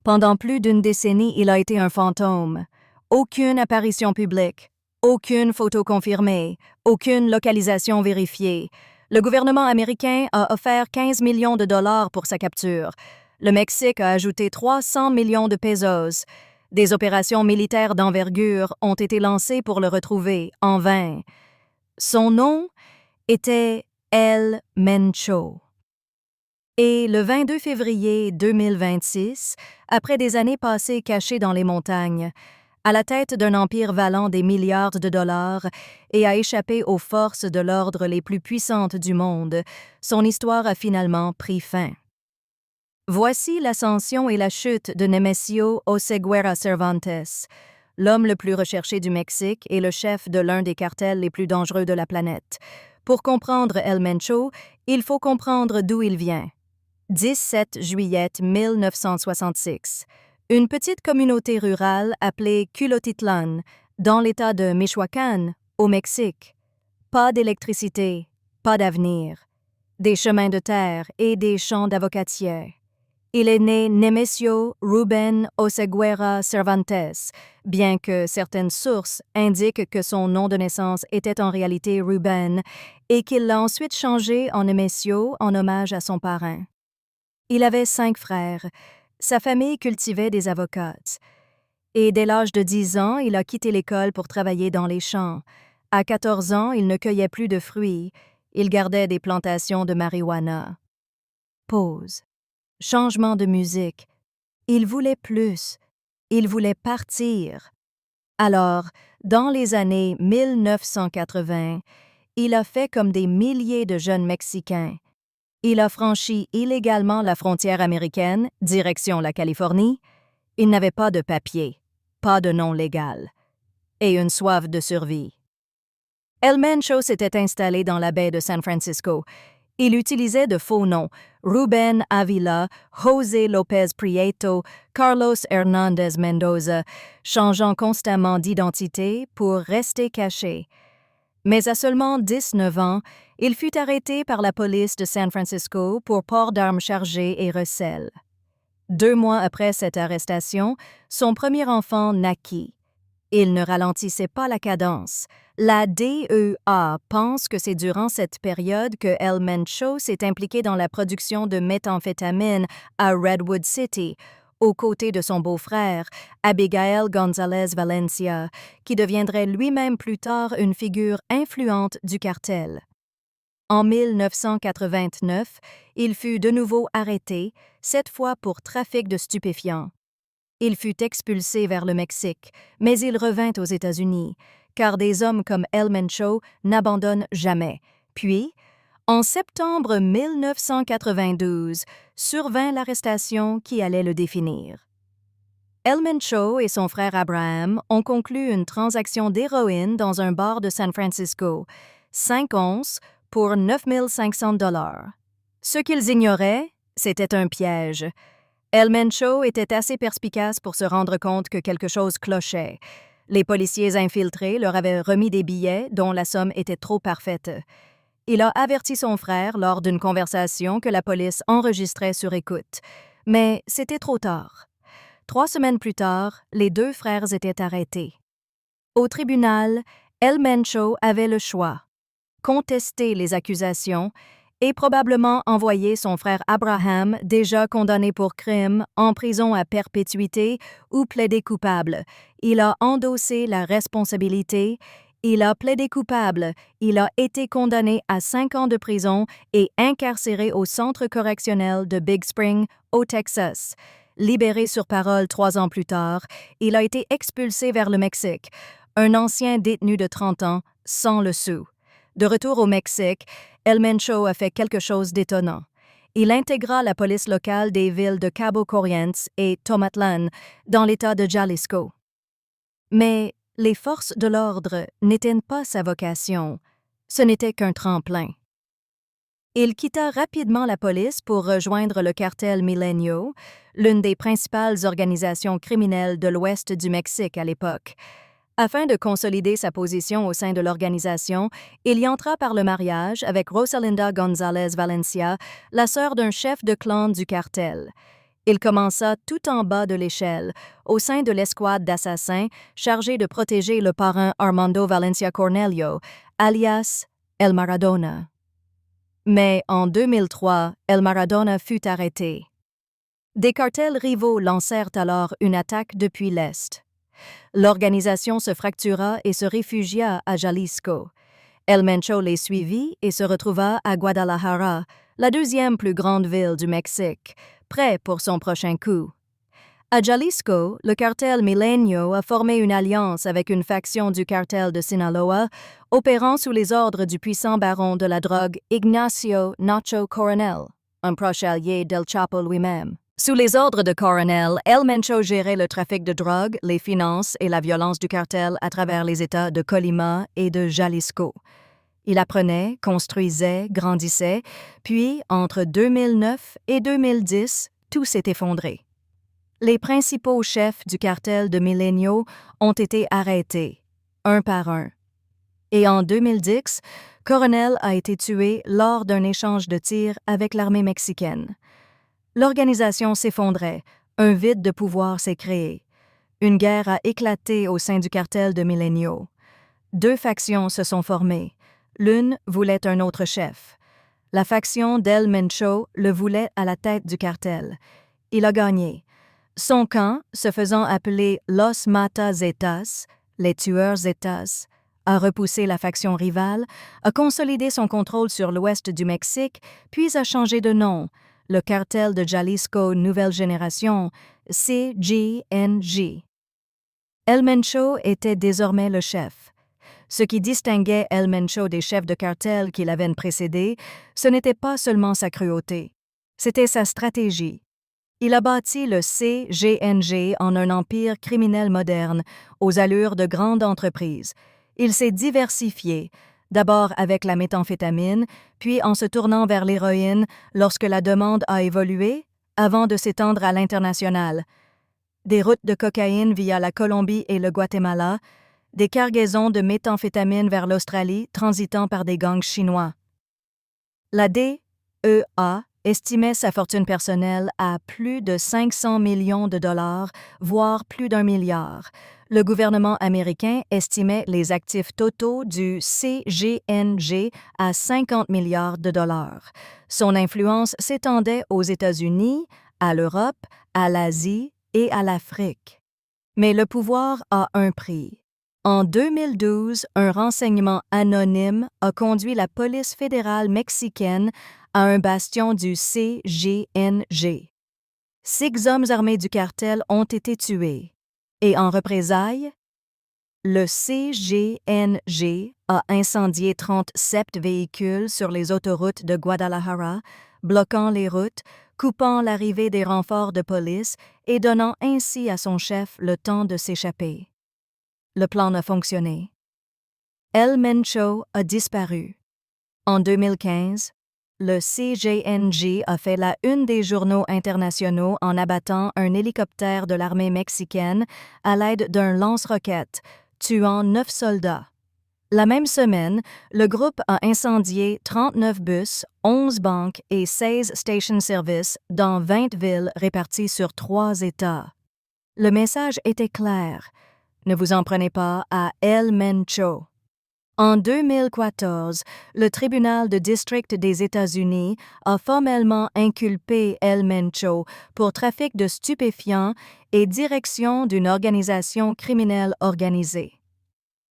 Pendant plus d'une décennie, il a été un fantôme. Aucune apparition publique, aucune photo confirmée, aucune localisation vérifiée. Le gouvernement américain a offert 15 millions de dollars pour sa capture. Le Mexique a ajouté 300 millions de pesos. Des opérations militaires d'envergure ont été lancées pour le retrouver, en vain. Son nom était El Mencho. Et le 22 février 2026, après des années passées cachées dans les montagnes, à la tête d'un empire valant des milliards de dollars et a échappé aux forces de l'ordre les plus puissantes du monde, son histoire a finalement pris fin. Voici l'ascension et la chute de Nemesio Oseguera Cervantes, l'homme le plus recherché du Mexique et le chef de l'un des cartels les plus dangereux de la planète. Pour comprendre El Mencho, il faut comprendre d'où il vient. 17 juillet 1966. Une petite communauté rurale appelée Culotitlan, dans l'État de Michoacán, au Mexique. Pas d'électricité, pas d'avenir. Des chemins de terre et des champs d'avocatiers. Il est né Nemesio Rubén Oseguera Cervantes, bien que certaines sources indiquent que son nom de naissance était en réalité Rubén et qu'il l'a ensuite changé en Nemesio en hommage à son parrain. Il avait 5 frères. Sa famille cultivait des avocates. Et dès l'âge de 10 ans, il a quitté l'école pour travailler dans les champs. À 14 ans, il ne cueillait plus de fruits. Il gardait des plantations de marijuana. Pause. Changement de musique. Il voulait plus. Il voulait partir. Alors, dans les années 1980, il a fait comme des milliers de jeunes Mexicains. Il a franchi illégalement la frontière américaine, direction la Californie. Il n'avait pas de papier, pas de nom légal, et une soif de survie. El Mencho s'était installé dans la baie de San Francisco. Il utilisait de faux noms, Rubén Avila, José López Prieto, Carlos Hernández Mendoza, changeant constamment d'identité pour rester caché. Mais à seulement 19 ans, il fut arrêté par la police de San Francisco pour port d'armes chargées et recel. 2 mois après cette arrestation, son premier enfant naquit. Il ne ralentissait pas la cadence. La DEA pense que c'est durant cette période que El Mencho s'est impliqué dans la production de méthamphétamine à Redwood City, aux côtés de son beau-frère, Abigail González Valencia, qui deviendrait lui-même plus tard une figure influente du cartel. En 1989, il fut de nouveau arrêté, cette fois pour trafic de stupéfiants. Il fut expulsé vers le Mexique, mais il revint aux États-Unis, car des hommes comme El Mencho n'abandonnent jamais. Puis, en septembre 1992, survint l'arrestation qui allait le définir. El Mencho et son frère Abraham ont conclu une transaction d'héroïne dans un bar de San Francisco, 5 onces pour 9 500 $. Ce qu'ils ignoraient, c'était un piège. El Mencho était assez perspicace pour se rendre compte que quelque chose clochait. Les policiers infiltrés leur avaient remis des billets dont la somme était trop parfaite. Il a averti son frère lors d'une conversation que la police enregistrait sur écoute. Mais c'était trop tard. 3 semaines plus tard, les 2 frères étaient arrêtés. Au tribunal, El Mencho avait le choix: contester les accusations et probablement envoyer son frère Abraham, déjà condamné pour crime, en prison à perpétuité ou plaider coupable. Il a endossé la responsabilité. Il a plaidé coupable, il a été condamné à 5 ans de prison et incarcéré au centre correctionnel de Big Spring, au Texas. Libéré sur parole 3 ans plus tard, il a été expulsé vers le Mexique, un ancien détenu de 30 ans, sans le sou. De retour au Mexique, El Mencho a fait quelque chose d'étonnant. Il intégra la police locale des villes de Cabo Corrientes et Tomatlán, dans l'État de Jalisco. Mais les forces de l'ordre n'étaient pas sa vocation, ce n'était qu'un tremplin. Il quitta rapidement la police pour rejoindre le cartel Milenio, l'une des principales organisations criminelles de l'ouest du Mexique à l'époque. Afin de consolider sa position au sein de l'organisation, il y entra par le mariage avec Rosalinda González Valencia, la sœur d'un chef de clan du cartel. Il commença tout en bas de l'échelle, au sein de l'escouade d'assassins chargée de protéger le parrain Armando Valencia Cornelio, alias El Maradona. Mais en 2003, El Maradona fut arrêté. Des cartels rivaux lancèrent alors une attaque depuis l'Est. L'organisation se fractura et se réfugia à Jalisco. El Mencho les suivit et se retrouva à Guadalajara, la deuxième plus grande ville du Mexique, prêt pour son prochain coup. À Jalisco, le cartel Milenio a formé une alliance avec une faction du cartel de Sinaloa, opérant sous les ordres du puissant baron de la drogue Ignacio Nacho Coronel, un proche allié d'El Chapo lui-même. Sous les ordres de Coronel, El Mencho gérait le trafic de drogue, les finances et la violence du cartel à travers les États de Colima et de Jalisco. Il apprenait, construisait, grandissait, puis, entre 2009 et 2010, tout s'est effondré. Les principaux chefs du cartel de Milenio ont été arrêtés, un par un. Et en 2010, Coronel a été tué lors d'un échange de tirs avec l'armée mexicaine. L'organisation s'effondrait, un vide de pouvoir s'est créé. Une guerre a éclaté au sein du cartel de Milenio. Deux factions se sont formées. L'une voulait un autre chef. La faction d'El Mencho le voulait à la tête du cartel. Il a gagné. Son camp, se faisant appeler Los Mata Zetas, les tueurs Zetas, a repoussé la faction rivale, a consolidé son contrôle sur l'ouest du Mexique, puis a changé de nom, le cartel de Jalisco Nouvelle Génération, CGNG. El Mencho était désormais le chef. Ce qui distinguait El Mencho des chefs de cartel qui l'avaient précédé, ce n'était pas seulement sa cruauté, c'était sa stratégie. Il a bâti le CGNG en un empire criminel moderne, aux allures de grande entreprise. Il s'est diversifié, d'abord avec la méthamphétamine, puis en se tournant vers l'héroïne lorsque la demande a évolué, avant de s'étendre à l'international. Des routes de cocaïne via la Colombie et le Guatemala, des cargaisons de méthamphétamine vers l'Australie transitant par des gangs chinois. La DEA estimait sa fortune personnelle à plus de 500 millions de dollars, voire plus d'1 milliard. Le gouvernement américain estimait les actifs totaux du CGNG à 50 milliards de dollars. Son influence s'étendait aux États-Unis, à l'Europe, à l'Asie et à l'Afrique. Mais le pouvoir a un prix. En 2012, un renseignement anonyme a conduit la police fédérale mexicaine à un bastion du CGNG. 6 hommes armés du cartel ont été tués. Et en représailles, le CGNG a incendié 37 véhicules sur les autoroutes de Guadalajara, bloquant les routes, coupant l'arrivée des renforts de police et donnant ainsi à son chef le temps de s'échapper. Le plan a fonctionné. El Mencho a disparu. En 2015, le CGNG a fait la une des journaux internationaux en abattant un hélicoptère de l'armée mexicaine à l'aide d'un lance-roquettes, tuant 9 soldats. La même semaine, le groupe a incendié 39 bus, 11 banques et 16 stations-service dans 20 villes réparties sur 3 États. Le message était clair. Ne vous en prenez pas à El Mencho. En 2014, le tribunal de district des États-Unis a formellement inculpé El Mencho pour trafic de stupéfiants et direction d'une organisation criminelle organisée.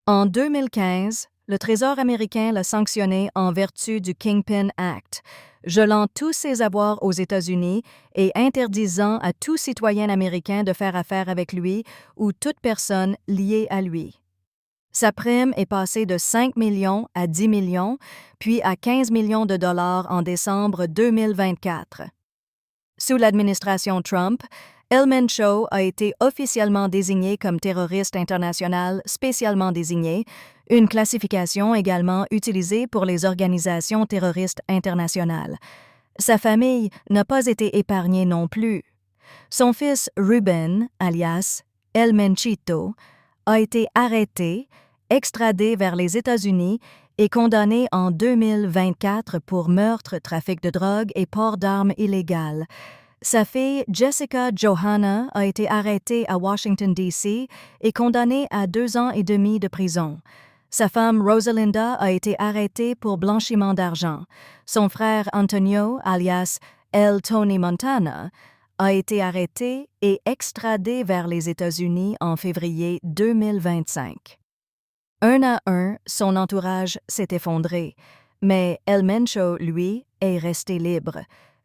En 2015, le Trésor américain l'a sanctionné en vertu du Kingpin Act, gelant tous ses avoirs aux États-Unis et interdisant à tout citoyen américain de faire affaire avec lui ou toute personne liée à lui. Sa prime est passée de 5 millions à 10 millions, puis à 15 millions de dollars en décembre 2024. Sous l'administration Trump, El Mencho a été officiellement désigné comme terroriste international spécialement désigné, une classification également utilisée pour les organisations terroristes internationales. Sa famille n'a pas été épargnée non plus. Son fils Ruben, alias El Menchito, a été arrêté, extradé vers les États-Unis et condamné en 2024 pour meurtre, trafic de drogue et port d'armes illégales. Sa fille Jessica Johanna a été arrêtée à Washington, D.C. et condamnée à 2 ans et demi de prison. Sa femme Rosalinda a été arrêtée pour blanchiment d'argent. Son frère Antonio, alias El Tony Montana, a été arrêté et extradé vers les États-Unis en février 2025. Un à un, son entourage s'est effondré, mais El Mencho, lui, est resté libre.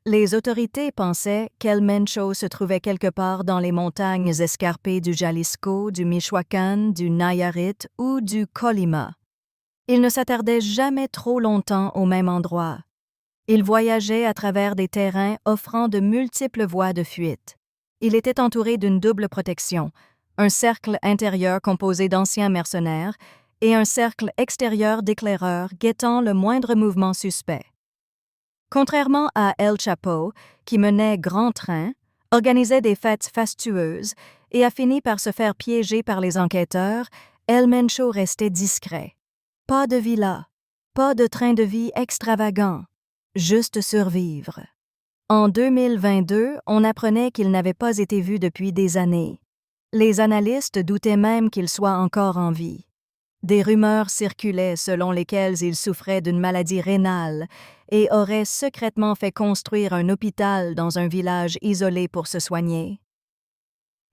Les autorités pensaient qu'El Mencho se trouvait quelque part dans les montagnes escarpées du Jalisco, du Michoacán, du Nayarit ou du Colima. Il ne s'attardait jamais trop longtemps au même endroit. Il voyageait à travers des terrains offrant de multiples voies de fuite. Il était entouré d'une double protection, un cercle intérieur composé d'anciens mercenaires et un cercle extérieur d'éclaireurs guettant le moindre mouvement suspect. Contrairement à El Chapo, qui menait grand train, organisait des fêtes fastueuses et a fini par se faire piéger par les enquêteurs, El Mencho restait discret. Pas de villa, pas de train de vie extravagant, juste survivre. En 2022, on apprenait qu'il n'avait pas été vu depuis des années. Les analystes doutaient même qu'il soit encore en vie. Des rumeurs circulaient selon lesquelles il souffrait d'une maladie rénale et aurait secrètement fait construire un hôpital dans un village isolé pour se soigner.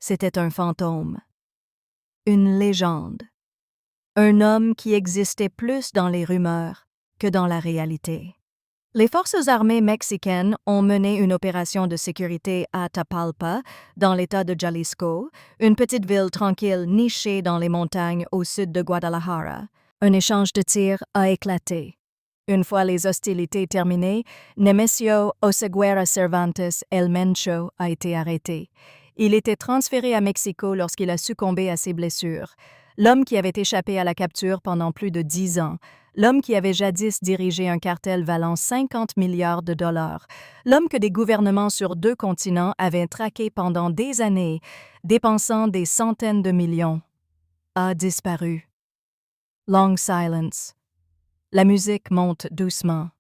C'était un fantôme, une légende, un homme qui existait plus dans les rumeurs que dans la réalité. Les forces armées mexicaines ont mené une opération de sécurité à Tapalpa, dans l'État de Jalisco, une petite ville tranquille nichée dans les montagnes au sud de Guadalajara. Un échange de tirs a éclaté. Une fois les hostilités terminées, Nemesio Oseguera Cervantes El Mencho a été arrêté. Il était transféré à Mexico lorsqu'il a succombé à ses blessures. L'homme qui avait échappé à la capture pendant plus de 10 ans, l'homme qui avait jadis dirigé un cartel valant 50 milliards de dollars, l'homme que des gouvernements sur 2 continents avaient traqué pendant des années, dépensant des centaines de millions, a disparu. Long silence. La musique monte doucement.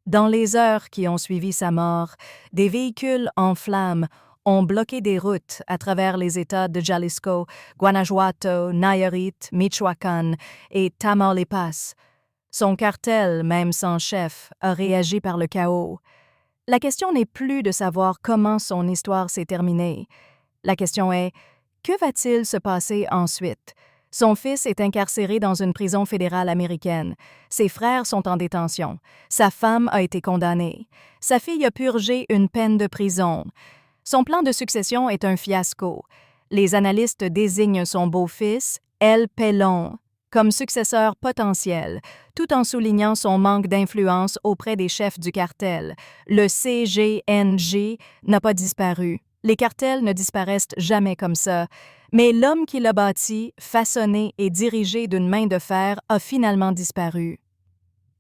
Dans les heures qui ont suivi sa mort, des véhicules en flammes ont bloqué des routes à travers les États de Jalisco, Guanajuato, Nayarit, Michoacán et Tamaulipas. Son cartel, même sans chef, a réagi par le chaos. La question n'est plus de savoir comment son histoire s'est terminée. La question est, que va-t-il se passer ensuite? Son fils est incarcéré dans une prison fédérale américaine. Ses frères sont en détention. Sa femme a été condamnée. Sa fille a purgé une peine de prison. Son plan de succession est un fiasco. Les analystes désignent son beau-fils, El Pelón, comme successeur potentiel, tout en soulignant son manque d'influence auprès des chefs du cartel. Le CGNG n'a pas disparu. Les cartels ne disparaissent jamais comme ça. Mais l'homme qui l'a bâti, façonné et dirigé d'une main de fer a finalement disparu.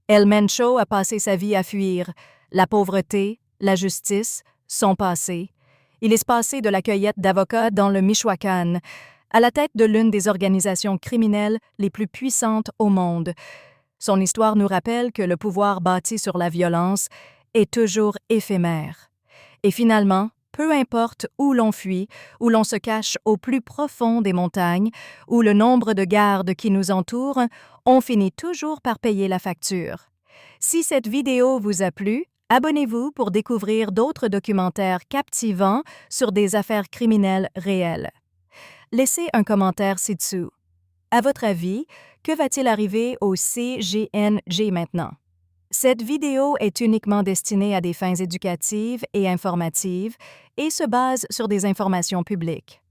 El Mencho a passé sa vie à fuir la pauvreté, la justice, son passé. Il est passé de la cueillette d'avocats dans le Michoacán à la tête de l'une des organisations criminelles les plus puissantes au monde. Son histoire nous rappelle que le pouvoir bâti sur la violence est toujours éphémère. Et finalement, peu importe où l'on fuit, où l'on se cache au plus profond des montagnes, ou le nombre de gardes qui nous entourent, on finit toujours par payer la facture. Si cette vidéo vous a plu, abonnez-vous pour découvrir d'autres documentaires captivants sur des affaires criminelles réelles. Laissez un commentaire ci-dessous. À votre avis, que va-t-il arriver au CGNG maintenant? Cette vidéo est uniquement destinée à des fins éducatives et informatives et se base sur des informations publiques.